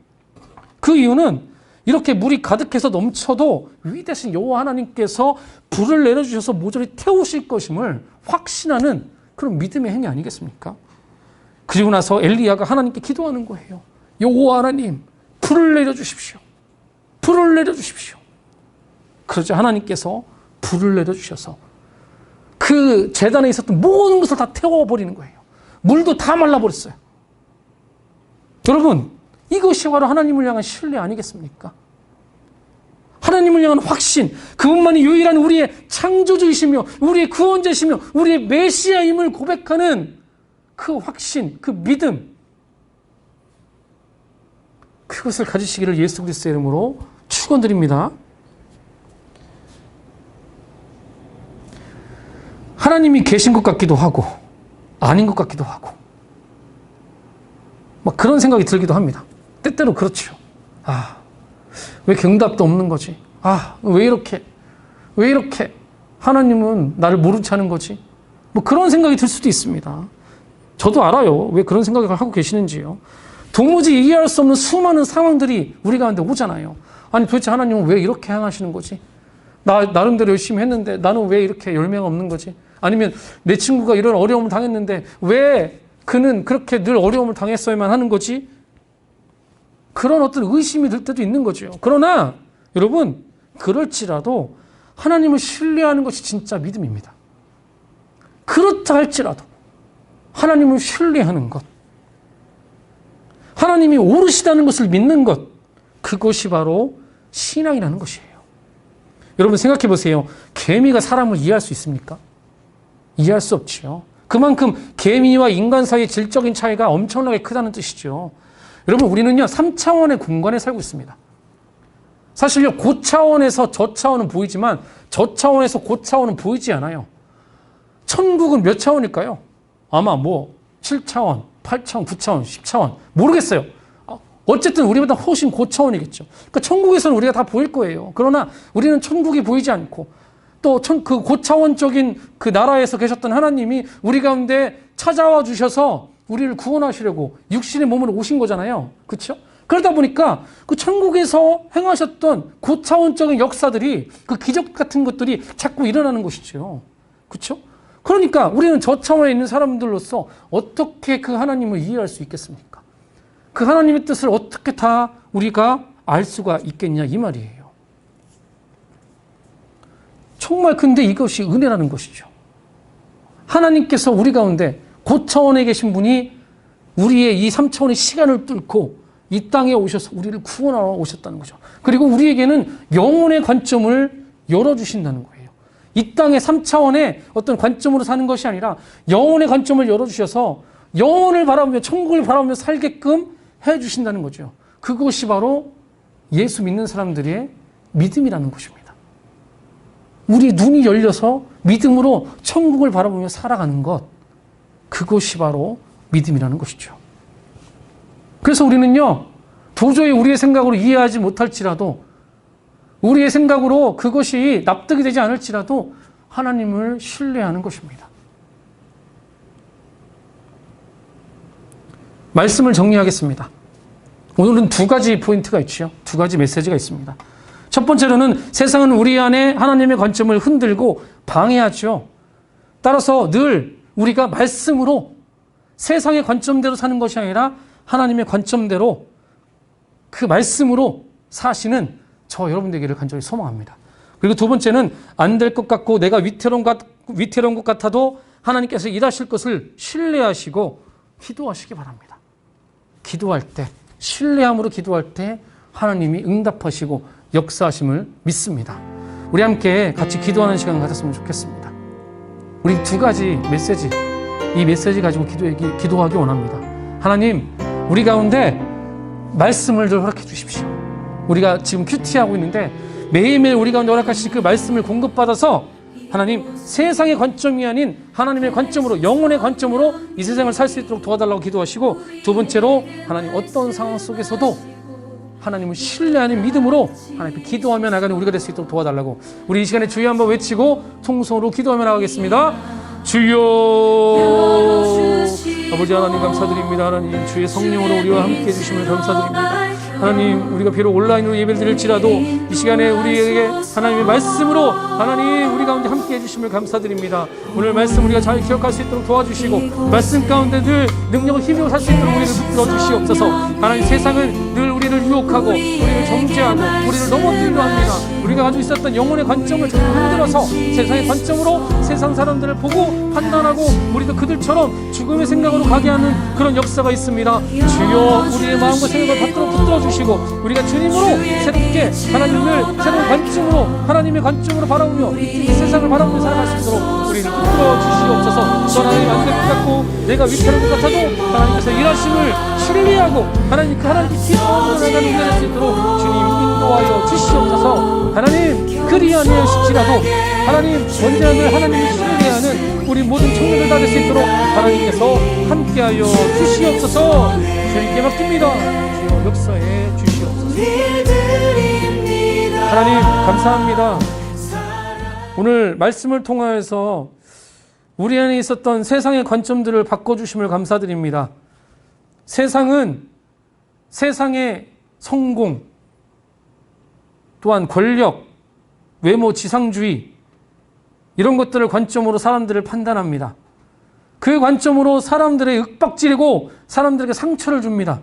그 이유는 이렇게 물이 가득해서 넘쳐도 위대신 여호와 하나님께서 불을 내려주셔서 모조리 태우실 것임을 확신하는 그런 믿음의 행위 아니겠습니까? 그리고 나서 엘리야가 하나님께 기도하는 거예요. 여호와 하나님, 불을 내려주십시오. 불을 내려주십시오. 그러자 하나님께서 불을 내려주셔서 그 제단에 있었던 모든 것을 다 태워버리는 거예요. 물도 다 말라버렸어요. 여러분, 이것이 바로 하나님을 향한 신뢰 아니겠습니까? 하나님을 향한 확신, 그분만이 유일한 우리의 창조주이시며 우리의 구원자이시며 우리의 메시아임을 고백하는 그 확신, 그 믿음, 그것을 가지시기를 예수 그리스도의 이름으로 축원드립니다. 하나님이 계신 것 같기도 하고 아닌 것 같기도 하고 막 그런 생각이 들기도 합니다. 때때로 그렇죠. 왜 응답도 없는 거지? 왜 이렇게 하나님은 나를 모른 채 하는 거지? 뭐 그런 생각이 들 수도 있습니다. 저도 알아요. 왜 그런 생각을 하고 계시는지요. 도무지 이해할 수 없는 수많은 상황들이 우리 가운데 오잖아요. 아니 도대체 하나님은 왜 이렇게 행하시는 거지? 나름대로 열심히 했는데 나는 왜 이렇게 열매가 없는 거지? 아니면 내 친구가 이런 어려움을 당했는데 왜 그는 그렇게 늘 어려움을 당했어야만 하는 거지? 그런 어떤 의심이 들 때도 있는 거죠. 그러나 여러분, 그럴지라도 하나님을 신뢰하는 것이 진짜 믿음입니다. 그렇다 할지라도 하나님을 신뢰하는 것, 하나님이 옳으시다는 것을 믿는 것, 그것이 바로 신앙이라는 것이에요. 여러분 생각해 보세요. 개미가 사람을 이해할 수 있습니까? 이해할 수 없지요. 그만큼 개미와 인간 사이의 질적인 차이가 엄청나게 크다는 뜻이죠. 여러분, 우리는요 3차원의 공간에 살고 있습니다. 사실요 고차원에서 저차원은 보이지만 저차원에서 고차원은 보이지 않아요. 천국은 몇 차원일까요? 아마 뭐 7차원, 8차원, 9차원, 10차원 모르겠어요. 어쨌든 우리보다 훨씬 고차원이겠죠. 그러니까 천국에서는 우리가 다 보일 거예요. 그러나 우리는 천국이 보이지 않고 또 그 고차원적인 그 나라에서 계셨던 하나님이 우리 가운데 찾아와 주셔서 우리를 구원하시려고 육신의 몸으로 오신 거잖아요. 그렇죠? 그러다 보니까 그 천국에서 행하셨던 고차원적인 역사들이 그 기적 같은 것들이 자꾸 일어나는 것이죠. 그렇죠? 그러니까 우리는 저 차원에 있는 사람들로서 어떻게 그 하나님을 이해할 수 있겠습니까? 그 하나님의 뜻을 어떻게 다 우리가 알 수가 있겠냐 이 말이에요. 정말 근데 이것이 은혜라는 것이죠. 하나님께서 우리 가운데 고차원에 계신 분이 우리의 이 3차원의 시간을 뚫고 이 땅에 오셔서 우리를 구원하러 오셨다는 거죠. 그리고 우리에게는 영혼의 관점을 열어주신다는 거예요. 이 땅의 3차원의 어떤 관점으로 사는 것이 아니라 영혼의 관점을 열어주셔서 영혼을 바라보며 천국을 바라보며 살게끔 해주신다는 거죠. 그것이 바로 예수 믿는 사람들의 믿음이라는 것입니다. 우리 눈이 열려서 믿음으로 천국을 바라보며 살아가는 것, 그것이 바로 믿음이라는 것이죠. 그래서 우리는요 도저히 우리의 생각으로 이해하지 못할지라도, 우리의 생각으로 그것이 납득이 되지 않을지라도 하나님을 신뢰하는 것입니다. 말씀을 정리하겠습니다. 오늘은 두 가지 포인트가 있죠. 두 가지 메시지가 있습니다. 첫 번째로는 세상은 우리 안에 하나님의 관점을 흔들고 방해하죠. 따라서 늘 우리가 말씀으로 세상의 관점대로 사는 것이 아니라 하나님의 관점대로 그 말씀으로 사시는 저 여러분 되기를 간절히 소망합니다. 그리고 두 번째는 안 될 것 같고 내가 위태로운 것 같아도 하나님께서 일하실 것을 신뢰하시고 기도하시기 바랍니다. 기도할 때, 신뢰함으로 기도할 때 하나님이 응답하시고 역사하심을 믿습니다. 우리 함께 같이 기도하는 시간 가졌으면 좋겠습니다. 우리 두 가지 메시지, 이 메시지 가지고 기도하기 원합니다. 하나님, 우리 가운데 말씀을 좀 허락해 주십시오. 우리가 지금 큐티하고 있는데 매일매일 우리 가운데 허락하신 그 말씀을 공급받아서 하나님, 세상의 관점이 아닌 하나님의 관점으로, 영혼의 관점으로 이 세상을 살 수 있도록 도와달라고 기도하시고, 두 번째로 하나님 어떤 상황 속에서도 하나님을 신뢰하는 믿음으로 하나님께 기도하며 나가는 우리가 될 수 있도록 도와달라고, 우리 이 시간에 주여 한번 외치고 통성으로 기도하며 나가겠습니다. 주여, 아버지 하나님 감사드립니다. 하나님, 주의 성령으로 우리와 함께 해주심을 감사드립니다. 하나님, 우리가 비록 온라인으로 예배를 드릴지라도 이 시간에 우리에게 하나님의 말씀으로 하나님 우리 가운데 함께 해주심을 감사드립니다. 오늘 말씀 우리가 잘 기억할 수 있도록 도와주시고, 말씀 가운데 늘 능력을 힘으로 살 수 있도록 우리를 붙들어 주시옵소서. 하나님, 세상은 늘 우리를 유혹하고 우리를 정죄하고 우리를 넘어뜨리려 합니다. 우리가 가지고 있었던 영혼의 관점을 자꾸 흔들어서 세상의 관점으로 세상 사람들을 보고 판단하고 우리도 그들처럼 죽음의 생각으로 가게 하는 그런 역사가 있습니다. 주여, 우리의 마음과 생각을 붙들어 주시고 우리가 주님으로 새롭게 하나님을 새로운 관점으로, 하나님의 관점으로 바라보며 이 세상을 바라보며 살아갈 수 있도록 우리를 붙들어 주시옵소서. 또 하나님, 안 될 것 같고 내가 위태로운 것 같아도 하나님께서 일하심을 신뢰하고 하나님 그 하나님께 기도하며 나가는 우리가 될 수 있도록 주님 인도하여 주시옵소서. 하나님, 그리 아니하실지라도 하나님 언제나 늘 하나님을 신뢰하는 우리 모든 청년들 다 될 수 있도록 하나님께서 함께하여 주시옵소서. 주님께 맡깁니다. 주여, 역사해 주시옵소서. 하나님 감사합니다. 오늘 말씀을 통하여서 우리 안에 있었던 세상의 관점들을 바꿔주심을 감사드립니다. 세상은 세상의 성공, 또한 권력, 외모 지상주의, 이런 것들을 관점으로 사람들을 판단합니다. 그 관점으로 사람들의 윽박지르고 사람들에게 상처를 줍니다.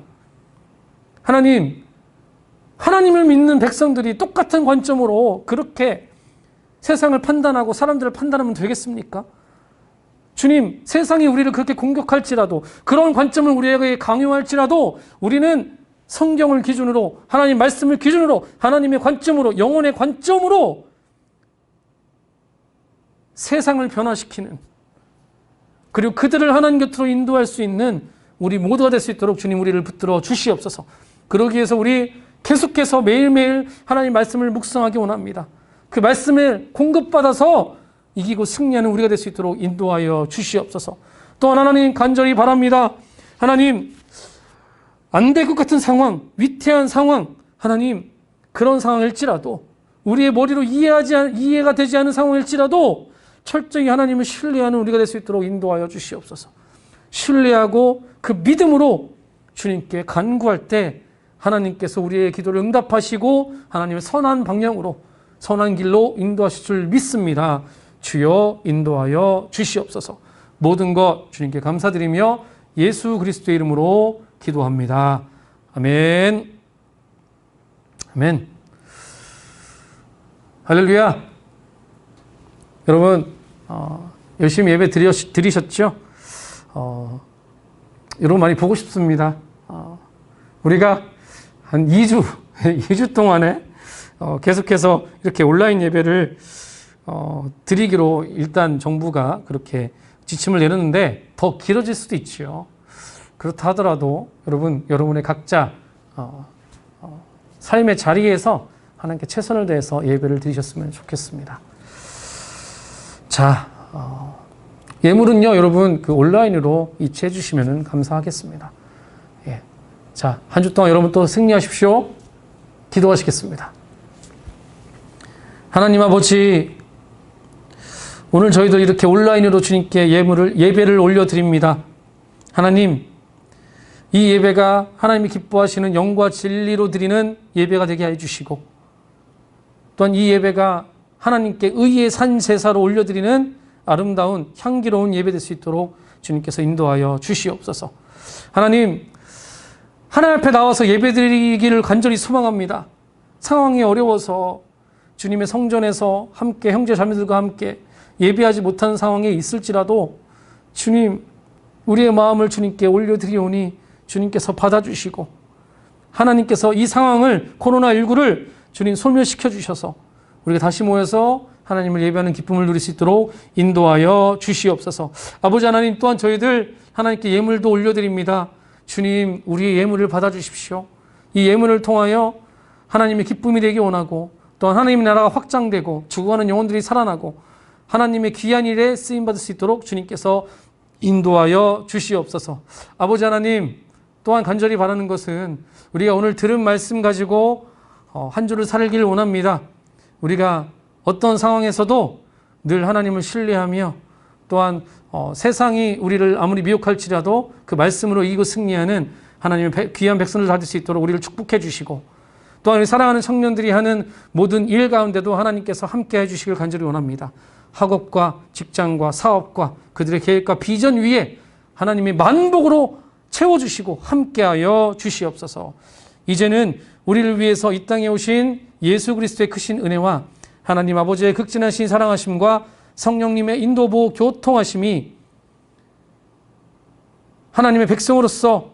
하나님, 하나님을 믿는 백성들이 똑같은 관점으로 그렇게 세상을 판단하고 사람들을 판단하면 되겠습니까? 주님, 세상이 우리를 그렇게 공격할지라도, 그런 관점을 우리에게 강요할지라도 우리는 성경을 기준으로, 하나님 말씀을 기준으로, 하나님의 관점으로, 영혼의 관점으로 세상을 변화시키는 그리고 그들을 하나님 곁으로 인도할 수 있는 우리 모두가 될 수 있도록 주님 우리를 붙들어 주시옵소서. 그러기 위해서 우리 계속해서 매일매일 하나님 말씀을 묵상하기 원합니다. 그 말씀을 공급받아서 이기고 승리하는 우리가 될 수 있도록 인도하여 주시옵소서. 또한 하나님 간절히 바랍니다. 하나님, 안 될 것 같은 상황, 위태한 상황, 하나님 그런 상황일지라도 우리의 머리로 이해가 되지 않은 상황일지라도 철저히 하나님을 신뢰하는 우리가 될 수 있도록 인도하여 주시옵소서. 신뢰하고 그 믿음으로 주님께 간구할 때 하나님께서 우리의 기도를 응답하시고 하나님의 선한 방향으로 선한 길로 인도하실 줄 믿습니다. 주여 인도하여 주시옵소서. 모든 것 주님께 감사드리며 예수 그리스도의 이름으로 기도합니다. 아멘. 아멘. 할렐루야. 여러분 열심히 예배 드리셨죠? 여러분 많이 보고 싶습니다. 우리가 한 2주 동안에 계속해서 이렇게 온라인 예배를 드리기로 일단 정부가 그렇게 지침을 내렸는데 더 길어질 수도 있죠. 그렇다 하더라도 여러분의 각자 삶의 자리에서 하나님께 최선을 다해서 예배를 드리셨으면 좋겠습니다. 자, 예물은요, 여러분 그 온라인으로 이체해 주시면 감사하겠습니다. 예. 자, 한 주 동안 여러분 또 승리하십시오. 기도하시겠습니다. 하나님 아버지, 오늘 저희들 이렇게 온라인으로 주님께 예배를 올려드립니다. 하나님, 이 예배가 하나님이 기뻐하시는 영과 진리로 드리는 예배가 되게 해주시고, 또한 이 예배가 하나님께 의의 산 제사로 올려드리는 아름다운 향기로운 예배 될 수 있도록 주님께서 인도하여 주시옵소서. 하나님 앞에 나와서 예배드리기를 간절히 소망합니다. 상황이 어려워서 주님의 성전에서 함께 형제 자매들과 함께 예배하지 못한 상황에 있을지라도 주님, 우리의 마음을 주님께 올려드리오니 주님께서 받아주시고 하나님께서 이 상황을 코로나19를 주님 소멸시켜 주셔서 우리가 다시 모여서 하나님을 예배하는 기쁨을 누릴 수 있도록 인도하여 주시옵소서. 아버지 하나님, 또한 저희들 하나님께 예물도 올려드립니다. 주님, 우리의 예물을 받아주십시오. 이 예물을 통하여 하나님의 기쁨이 되기 원하고, 또한 하나님의 나라가 확장되고 죽어가는 영혼들이 살아나고 하나님의 귀한 일에 쓰임받을 수 있도록 주님께서 인도하여 주시옵소서. 아버지 하나님, 또한 간절히 바라는 것은 우리가 오늘 들은 말씀 가지고 한 주를 살기를 원합니다. 우리가 어떤 상황에서도 늘 하나님을 신뢰하며 또한 세상이 우리를 아무리 미혹할지라도 그 말씀으로 이기고 승리하는 하나님의 귀한 백성을 받을 수 있도록 우리를 축복해 주시고, 또한 우리 사랑하는 청년들이 하는 모든 일 가운데도 하나님께서 함께 해주시길 간절히 원합니다. 학업과 직장과 사업과 그들의 계획과 비전 위에 하나님이 만복으로 채워주시고 함께하여 주시옵소서. 이제는 우리를 위해서 이 땅에 오신 예수 그리스도의 크신 은혜와 하나님 아버지의 극진하신 사랑하심과 성령님의 인도 보호 교통하심이 하나님의 백성으로서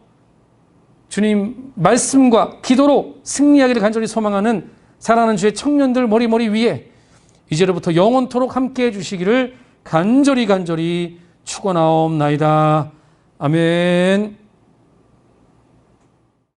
주님 말씀과 기도로 승리하기를 간절히 소망하는 사랑하는 주의 청년들 머리 위에 이제로부터 영원토록 함께해 주시기를 간절히 축원하옵나이다. 아멘.